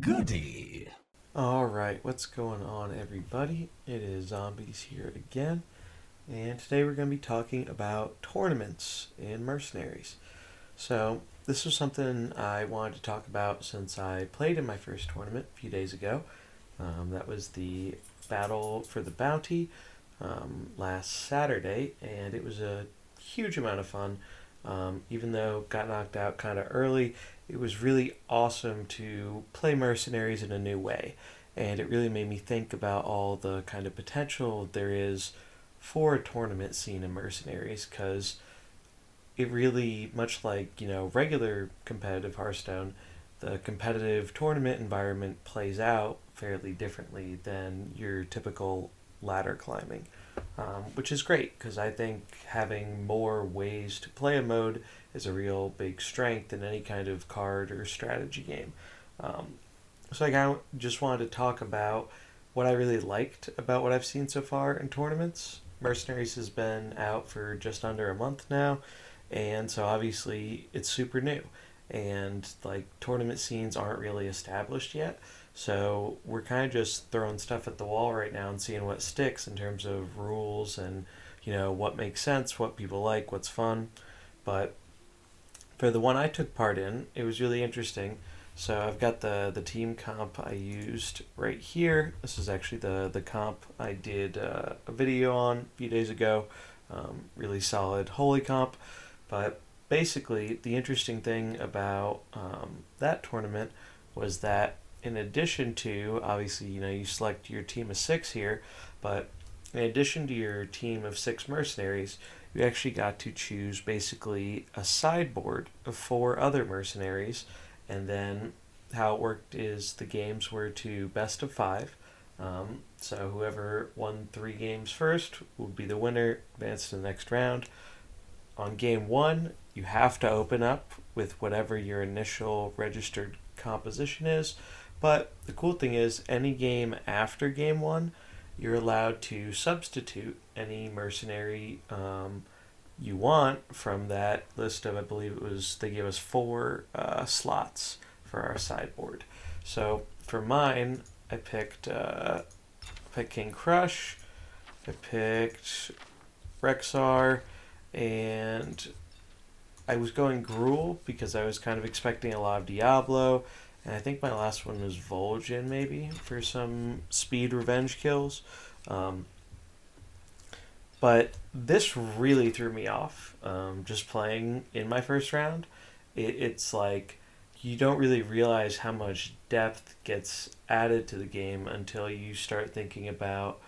Goody. Alright, what's going on, everybody? It is Zombies here again, and today we're going to be talking about tournaments in Mercenaries. So, this was something I wanted to talk about since I played in my first tournament a few days ago. That was the Battle for the Bounty last Saturday, and it was a huge amount of fun. Even though got knocked out kind of early, it was really awesome to play Mercenaries in a new way. And it really made me think about all the kind of potential there is for a tournament scene in Mercenaries, because it really, much like, regular competitive Hearthstone, the competitive tournament environment plays out fairly differently than your typical ladder climbing, which is great because I think having more ways to play a mode is a real big strength in any kind of card or strategy game. Um, so I kind of just wanted to talk about what I really liked about what I've seen so far in tournaments. Mercenaries has been out for just under a month now, and so obviously it's super new. And like tournament scenes aren't really established yet, so we're kind of just throwing stuff at the wall right now and seeing what sticks in terms of rules and what makes sense, what people like, what's fun. But for the one I took part in, it was really interesting. So I've got the team comp I used right here. This is actually the comp I did a video on a few days ago. Really solid holy comp. But basically, the interesting thing about that tournament was that in addition to, obviously, you select your team of six here, but in addition to your team of six mercenaries, you actually got to choose basically a sideboard of four other mercenaries. And then how it worked is the games were to best of five. So whoever won three games first would be the winner, advance to the next round. On game one, you have to open up with whatever your initial registered composition is. But the cool thing is, any game after game one, you're allowed to substitute any mercenary you want from that list of, I believe it was, they gave us four slots for our sideboard. So for mine, I picked King Crush, I picked Rexar, and I was going Gruul because I was kind of expecting a lot of Diablo, and I think my last one was Vol'jin maybe for some speed revenge kills. Um, but this really threw me off. Just playing in my first round, it's like you don't really realize how much depth gets added to the game until you start thinking about,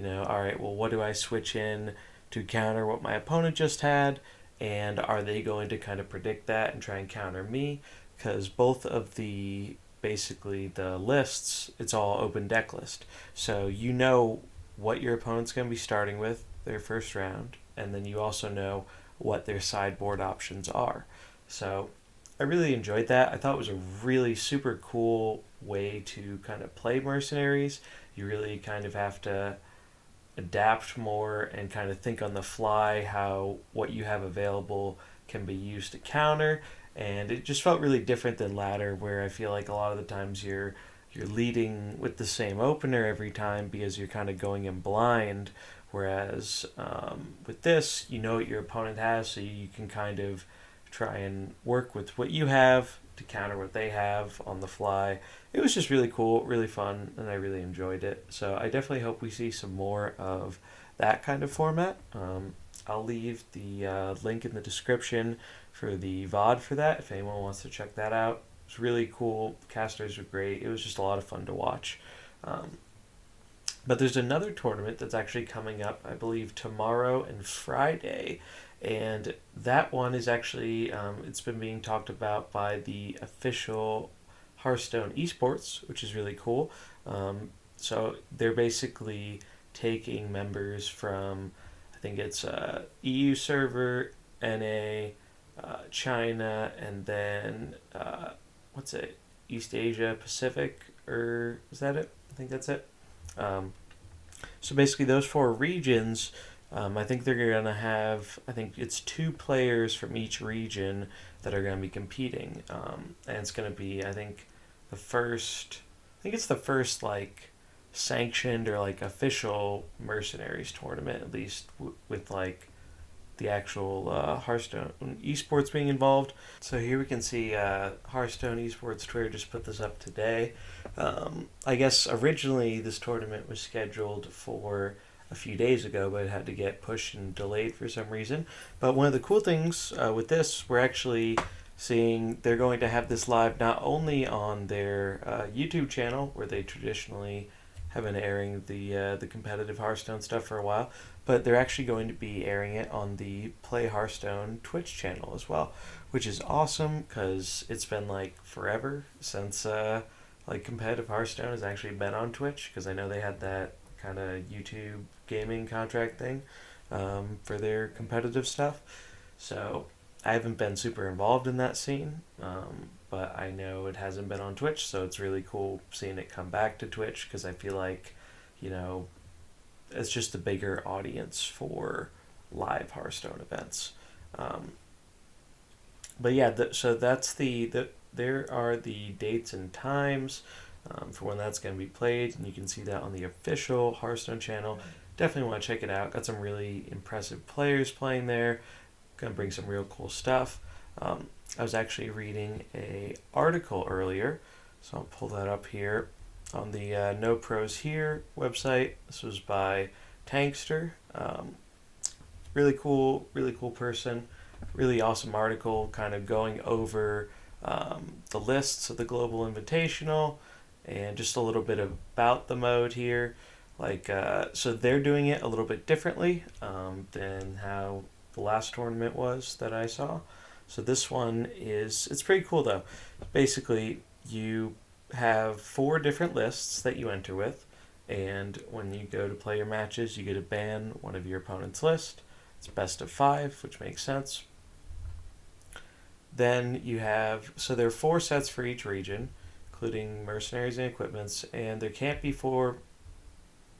all right, well, what do I switch in to counter what my opponent just had? And are they going to kind of predict that and try and counter me? Because both of the basically the lists, it's all open deck list. So you know what your opponent's going to be starting with their first round, and then you also know what their sideboard options are. So I really enjoyed that. I thought it was a really super cool way to kind of play mercenaries. You really kind of have to adapt more and kind of think on the fly how what you have available can be used to counter, and it just felt really different than ladder, where I feel like a lot of the times you're leading with the same opener every time because you're kind of going in blind, whereas with this you know what your opponent has, so you can kind of try and work with what you have to counter what they have on the fly. It was just really cool, really fun, and I really enjoyed it. So I definitely hope we see some more of that kind of format. I'll leave the link in the description for the VOD for that if anyone wants to check that out. It's really cool. The casters were great. It was just a lot of fun to watch. Um, but there's another tournament that's actually coming up, I believe, tomorrow and Friday. And that one is actually, it's been being talked about by the official Hearthstone esports, which is really cool. So they're basically taking members from, I think it's EU server, NA, China, and then, what's it, East Asia, Pacific, or is that it? I think that's it. Um, so basically, those four regions, I think they're going to have, I think it's two players from each region that are going to be competing. And it's going to be, I think, the first I think it's the first like sanctioned or like official Mercenaries tournament, at least with like the actual Hearthstone esports being involved. So here we can see Hearthstone esports Twitter just put this up today. I guess originally this tournament was scheduled for a few days ago, but it had to get pushed and delayed for some reason. But one of the cool things with this, we're actually seeing they're going to have this live not only on their YouTube channel, where they traditionally have been airing the competitive Hearthstone stuff for a while, but they're actually going to be airing it on the Play Hearthstone Twitch channel as well, which is awesome because it's been like forever since like competitive Hearthstone has actually been on Twitch, because I know they had that kind of YouTube gaming contract thing for their competitive stuff. So I haven't been super involved in that scene, but I know it hasn't been on Twitch, so it's really cool seeing it come back to Twitch, because I feel like, you know, it's just a bigger audience for live Hearthstone events. Um, but yeah, so that's there are the dates and times for when that's going to be played, and you can see that on the official Hearthstone channel. Definitely want to check it out. Got some really impressive players playing there. Going to bring some real cool stuff. I was actually reading a article earlier, so I'll pull that up here on the No Pros Here website. This was by Tankster. Really cool person. Really awesome article, kind of going over the lists of the Global Invitational and just a little bit about the mode here. Like, so they're doing it a little bit differently than how the last tournament was that I saw. So this one it's pretty cool though. Basically, you have 4 different lists that you enter with, and when you go to play your matches, you get to ban one of your opponent's list. It's best of 5, which makes sense. Then you have, so there are 4 sets for each region, including mercenaries and equipments, and there can't be 4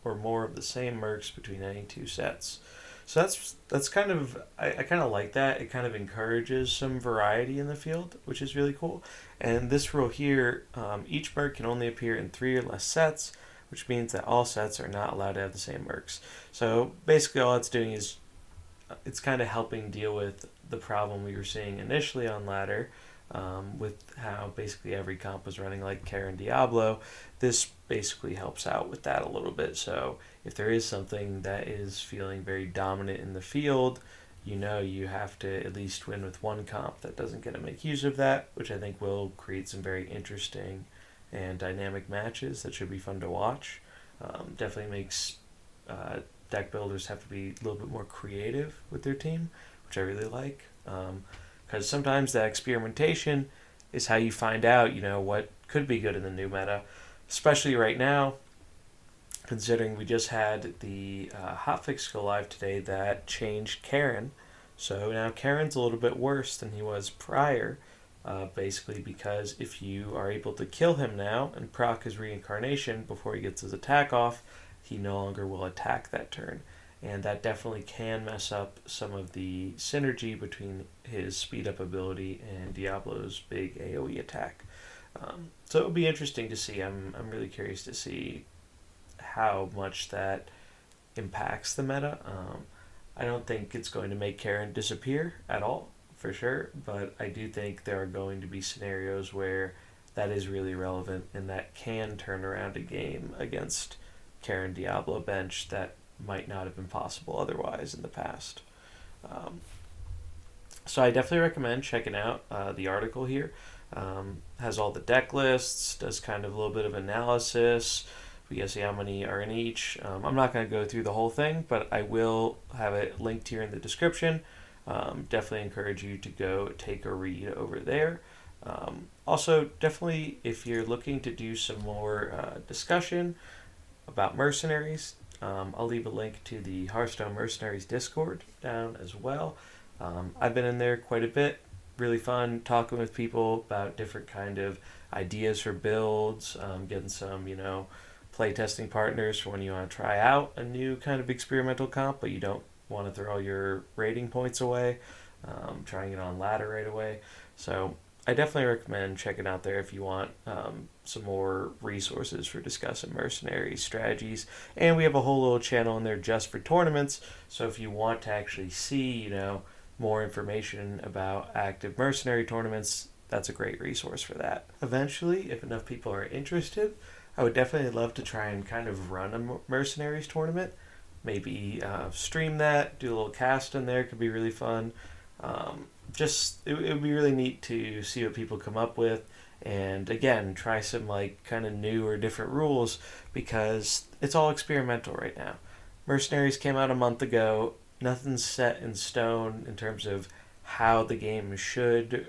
or more of the same mercs between any 2 sets. So that's kind of I kind of like that. It kind of encourages some variety in the field, which is really cool. And this rule here, each merc can only appear in 3 or less sets, which means that all sets are not allowed to have the same mercs. So basically, all it's doing is it's kind of helping deal with the problem we were seeing initially on ladder, with how basically every comp was running like Karen Diablo. This basically helps out with that a little bit. So if there is something that is feeling very dominant in the field, you know you have to at least win with one comp that doesn't get to make use of that, which I think will create some very interesting and dynamic matches that should be fun to watch. Definitely makes deck builders have to be a little bit more creative with their team, which I really like. Because sometimes that experimentation is how you find out, you know, what could be good in the new meta, especially right now, considering we just had the hotfix go live today that changed Karen. So now Karen's a little bit worse than he was prior, basically because if you are able to kill him now and proc his reincarnation before he gets his attack off, he no longer will attack that turn. And that definitely can mess up some of the synergy between his speed up ability and Diablo's big AoE attack. So it will be interesting to see. I'm really curious to see how much that impacts the meta. I don't think it's going to make Karen disappear at all, for sure, but I do think there are going to be scenarios where that is really relevant and that can turn around a game against Karen Diablo bench that might not have been possible otherwise in the past. So I definitely recommend checking out the article here. Has all the deck lists, does kind of a little bit of analysis. We can see how many are in each. I'm not going to go through the whole thing, but I will have it linked here in the description. Definitely encourage you to go take a read over there. Also, definitely, if you're looking to do some more discussion about Mercenaries, I'll leave a link to the Hearthstone Mercenaries Discord down as well. I've been in there quite a bit. Really fun talking with people about different kind of ideas for builds, getting some, you know, playtesting partners for when you want to try out a new kind of experimental comp, but you don't want to throw all your rating points away, trying it on ladder right away. So I definitely recommend checking out there if you want some more resources for discussing mercenary strategies. And we have a whole little channel in there just for tournaments. So if you want to actually see, more information about active mercenary tournaments, that's a great resource for that. Eventually, if enough people are interested, I would definitely love to try and kind of run a mercenaries tournament. Maybe stream that, do a little cast in there, could be really fun. It would be really neat to see what people come up with, and again try some like kind of new or different rules, because it's all experimental right now. Mercenaries came out a month ago. Nothing's set in stone in terms of how the game should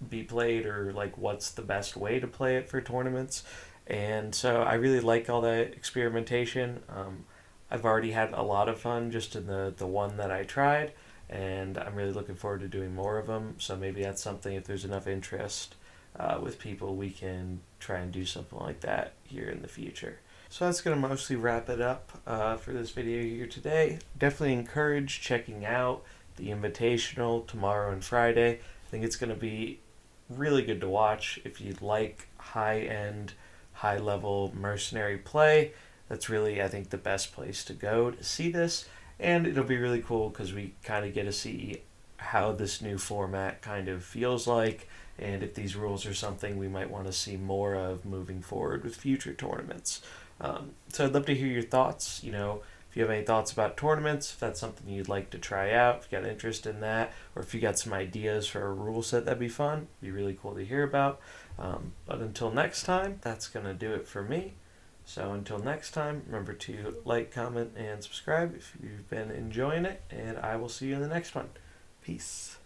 be played, or like what's the best way to play it for tournaments. And so I really like all that experimentation. I've already had a lot of fun just in the one that I tried, and I'm really looking forward to doing more of them. So maybe that's something, if there's enough interest with people, we can try and do something like that here in the future. So that's going to mostly wrap it up for this video here today. Definitely encourage checking out the Invitational tomorrow and Friday. I think it's going to be really good to watch if you like high-end, high-level mercenary play. That's really, I think, the best place to go to see this. And it'll be really cool because we kind of get to see how this new format kind of feels like, and if these rules are something we might want to see more of moving forward with future tournaments. So I'd love to hear your thoughts. If you have any thoughts about tournaments, if that's something you'd like to try out, if you got interest in that, or if you got some ideas for a rule set that'd be fun, it'd be really cool to hear about. But until next time, that's going to do it for me. So until next time, remember to like, comment, and subscribe if you've been enjoying it, and I will see you in the next one. Peace.